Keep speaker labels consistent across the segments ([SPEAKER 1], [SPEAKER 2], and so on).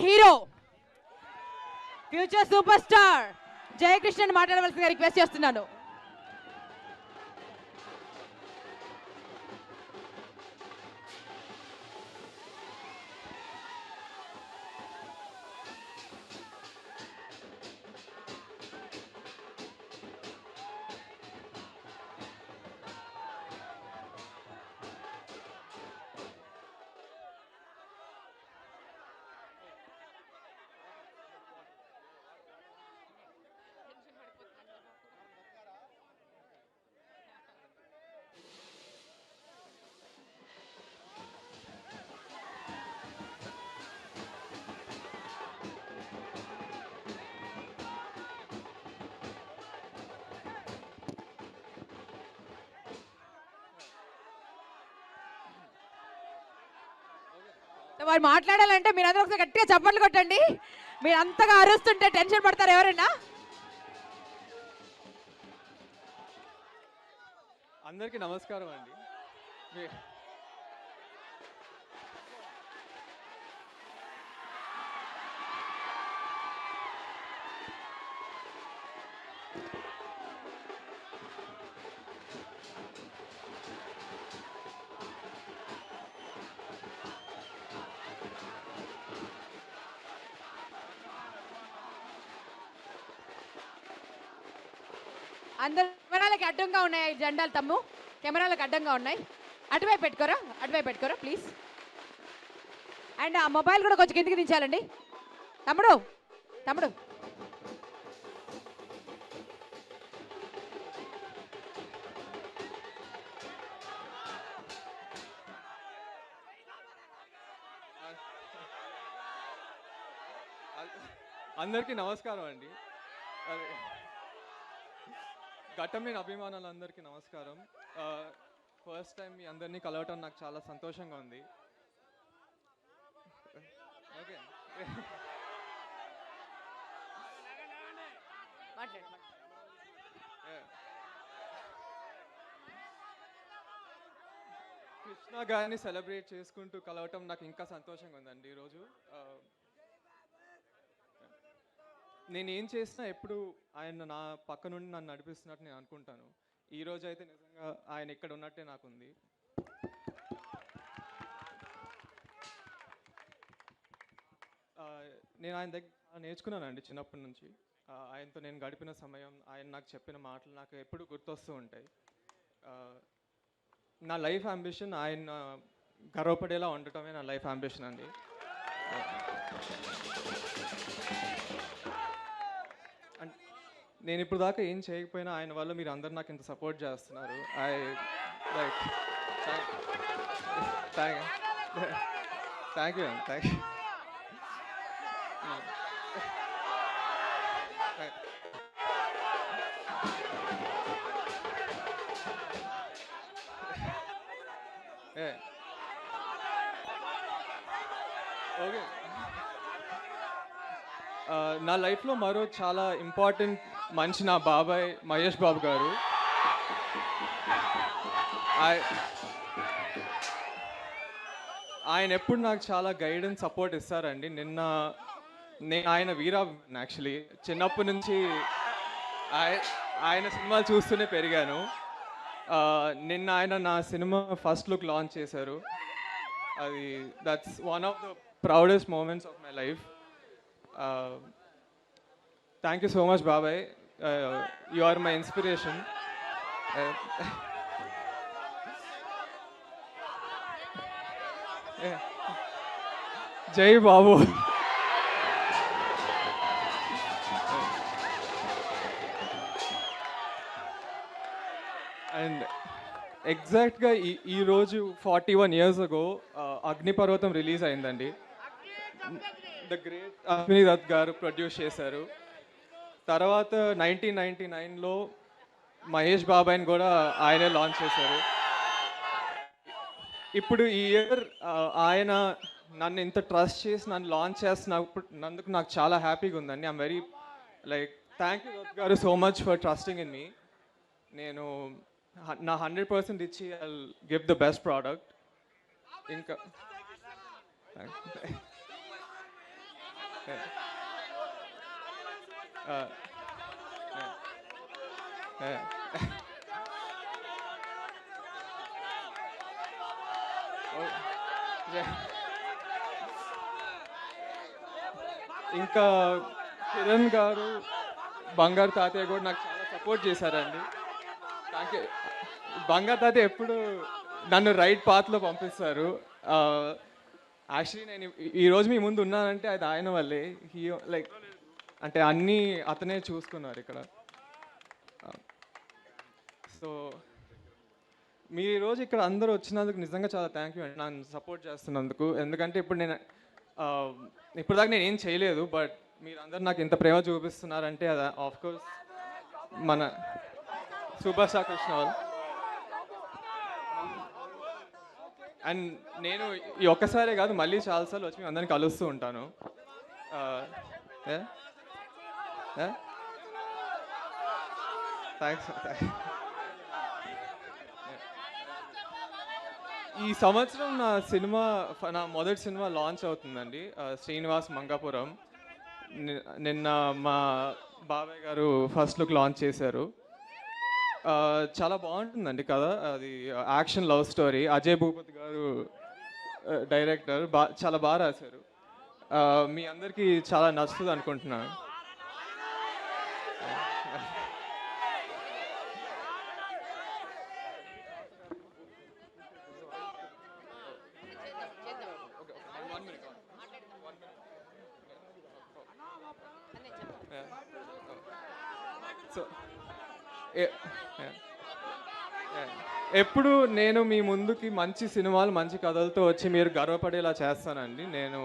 [SPEAKER 1] Hero future super star జయకృష్ణని మాట్లాడవలసిందిగా request చేస్తున్నాను. వారు మాట్లాడాలంటే మీరు అందరూ ఒకసారి గట్టిగా చప్పట్లు కొట్టండి. మీరు అంతగా అరుస్తుంటే టెన్షన్ పడతారు ఎవరైనా.
[SPEAKER 2] అందరికీ నమస్కారం అండి.
[SPEAKER 1] అందరు కెమెరాలకి అడ్డంగా ఉన్నాయి జెండాలు. తమ్ము కెమెరాలకు అడ్డంగా ఉన్నాయి. అటువైపు పెట్టుకోరా ప్లీజ్. అండ్ ఆ మొబైల్ కూడా కొంచెం కిందికి దించాలండి. తమ్ముడు
[SPEAKER 2] అందరికీ నమస్కారం అండి. ఘట్టమైన అభిమానులందరికీ నమస్కారం. ఫస్ట్ టైం మీ అందరినీ కలవటం నాకు చాలా సంతోషంగా ఉంది. ఓకే, కృష్ణ గారిని సెలబ్రేట్ చేసుకుంటూ కలవటం నాకు ఇంకా సంతోషంగా ఉందండి. ఈరోజు నేను ఏం చేసినా ఎప్పుడు ఆయన నా పక్క నుండి నన్ను నడిపిస్తున్నట్టు నేను అనుకుంటాను. ఈరోజు అయితే నిజంగా ఆయన ఇక్కడ ఉన్నట్టే నాకుంది. నేను ఆయన దగ్గర నేర్చుకున్నానండి చిన్నప్పటి నుంచి. ఆయనతో నేను గడిపిన సమయం, ఆయన నాకు చెప్పిన మాటలు నాకు ఎప్పుడు గుర్తొస్తూ ఉంటాయి. నా లైఫ్ అంబిషన్ ఆయన గర్వపడేలా ఉండటమే నా లైఫ్ అంబిషన్ అండి. నేను ఇప్పుడు దాకా ఏం చేయకపోయినా ఆయన వల్ల మీరు అందరు నాకు ఇంత సపోర్ట్ చేస్తున్నారు. Thank you. ఓకే, నా లైఫ్లో మరో చాలా ఇంపార్టెంట్ మనిషి నా బాబాయ్ మహేష్ బాబు గారు. ఆయన ఎప్పుడు నాకు చాలా గైడెన్స్ సపోర్ట్ ఇస్తారండి. నేను ఆయన వీరా యాక్చువల్లీ చిన్నప్పటి నుంచి ఆయన సినిమాలు చూస్తూనే పెరిగాను. నిన్న ఆయన నా సినిమా ఫస్ట్ లుక్ లాంచ్ చేశారు. అది that's one of the proudest moments of my life. Thank you so much బాబాయ్. You are my inspiration. జై బాబు. అండ్ ఎగ్జాక్ట్గా ఈరోజు 41 years ago అగ్నిపర్వతం రిలీజ్ అయిందండి. ద గ్రేట్ అశ్విని దత్ గారు ప్రొడ్యూస్ చేశారు. తర్వాత 1999లో మహేష్ బాబాయ్ని కూడా ఆయనే లాంచ్ చేశారు. ఇప్పుడు ఈ ఇయర్ ఆయన నన్ను ఇంత ట్రస్ట్ చేసి నన్ను లాంచ్ చేస్తున్నందుకు నాకు చాలా హ్యాపీగా ఉందండి. I'm very thank you Dutt గారు so much for trusting in me. నేను నా 100% ఇచ్చి I will give the best product. ఇంకా ఇంకా కిరణ్ గారు, బంగారు తాతయ్య కూడా నాకు చాలా సపోర్ట్ చేశారండి. Thank you. బంగారు తాతయ్య ఎప్పుడు నన్ను రైట్ పాత్లో పంపిస్తారు. యాక్చువల్లీ నేను ఈరోజు మీ ముందు ఉన్నానంటే అది ఆయన వల్లే. లైక్ అంటే అన్నీ అతనే చూసుకున్నారు ఇక్కడ. సో మీరు ఈరోజు ఇక్కడ అందరూ వచ్చినందుకు నిజంగా చాలా థ్యాంక్ యూ అండి, నన్ను సపోర్ట్ చేస్తున్నందుకు. ఎందుకంటే ఇప్పుడు నేను ఇప్పటిదాకా నేను ఏం చేయలేదు, బట్ మీరందరూ నాకు ఇంత ప్రేమ చూపిస్తున్నారంటే అది ఆఫ్కోర్స్ మన సూపర్ స్టార్ కృష్ణ వాళ్ళు. అండ్ నేను ఈ ఒక్కసారే కాదు, మళ్ళీ చాలాసార్లు వచ్చి మీ అందరిని కలుస్తూ ఉంటాను. థ్యాంక్స్. ఈ సంవత్సరం నా మొదటి సినిమా లాంచ్ అవుతుందండి, శ్రీనివాస్ మంగాపురం. నిన్న మా బాబాయ్ గారు ఫస్ట్ లుక్ లాంచ్ చేశారు. చాలా బాగుంటుందండి కథ. అది action love story. Ajay Bhupathi గారు డైరెక్టర్. చాలా బాగా రాశారు. మీ అందరికీ చాలా నచ్చుతుంది అనుకుంటున్నాను. సో ఎప్పుడు నేను మీ ముందుకి మంచి సినిమాలు, మంచి కథలతో వచ్చి మీరు గర్వపడేలా చేస్తానండి. నేను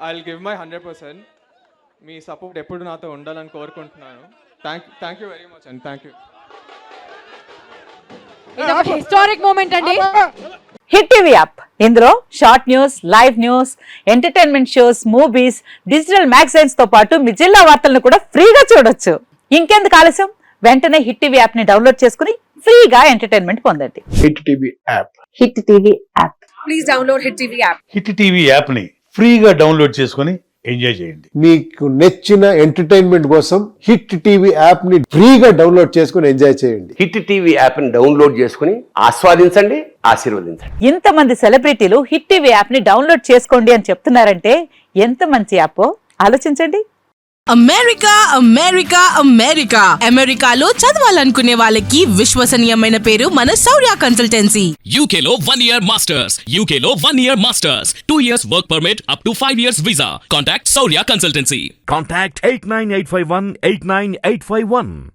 [SPEAKER 2] I will give my 100%. Me support ఎప్పుడు నాతో ఉండాలని కోరుకుంటున్నాను. థ్యాంక్ యూ వెరీ మచ్ అండి. Thank you.
[SPEAKER 1] ఇది ఒక హిస్టారిక్ మూమెంట్ అండి.
[SPEAKER 3] హిట్ టీవీ యాప్, ఇందులో short news, live news, entertainment shows, movies, digital magazines తో పాటు మీ జిల్లా వార్తలను కూడా ఫ్రీగా చూడొచ్చు. ఇంకెందుకు ఆలస్యం, వెంటనే హిట్ టీవీ యాప్ ని డౌన్లోడ్ చేసుకుని ఫ్రీగా ఎంటర్టైన్మెంట్ పొందండి.
[SPEAKER 4] Hit TV app.
[SPEAKER 3] Hit TV app.
[SPEAKER 1] Please download hit TV app.
[SPEAKER 5] Hit TV app ని ఫ్రీగా డౌన్లోడ్ చేసుకొని ఎంజాయ్ చేయండి.
[SPEAKER 4] మీకు నచ్చిన ఎంటర్టైన్మెంట్ కోసం హిట్ టీవీ యాప్ ని ఫ్రీగా డౌన్లోడ్ చేసుకొని ఎంజాయ్ చేయండి.
[SPEAKER 6] హిట్ టీవీ యాప్ ని డౌన్లోడ్ చేసుకుని ఆస్వాదించండి, ఆశీర్వదించండి.
[SPEAKER 3] ఇంతమంది సెలబ్రిటీలు హిట్ టీవీ యాప్ ని డౌన్లోడ్ చేసుకోండి అని చెప్తున్నారంటే ఎంత మంచి యాప్ ఆలోచించండి.
[SPEAKER 7] అమెరికా అమెరికా అమెరికా అమెరికాలో చదవాలనుకునే వాళ్ళకి విశ్వసనీయమైన పేరు మన శౌర్య కన్సల్టెన్సీ.
[SPEAKER 8] UK లో 1 year masters. UK లో 1 year masters. 2 years work permit up to 5 years visa. Contact Saurya Consultancy.
[SPEAKER 9] Contact 89851 89851.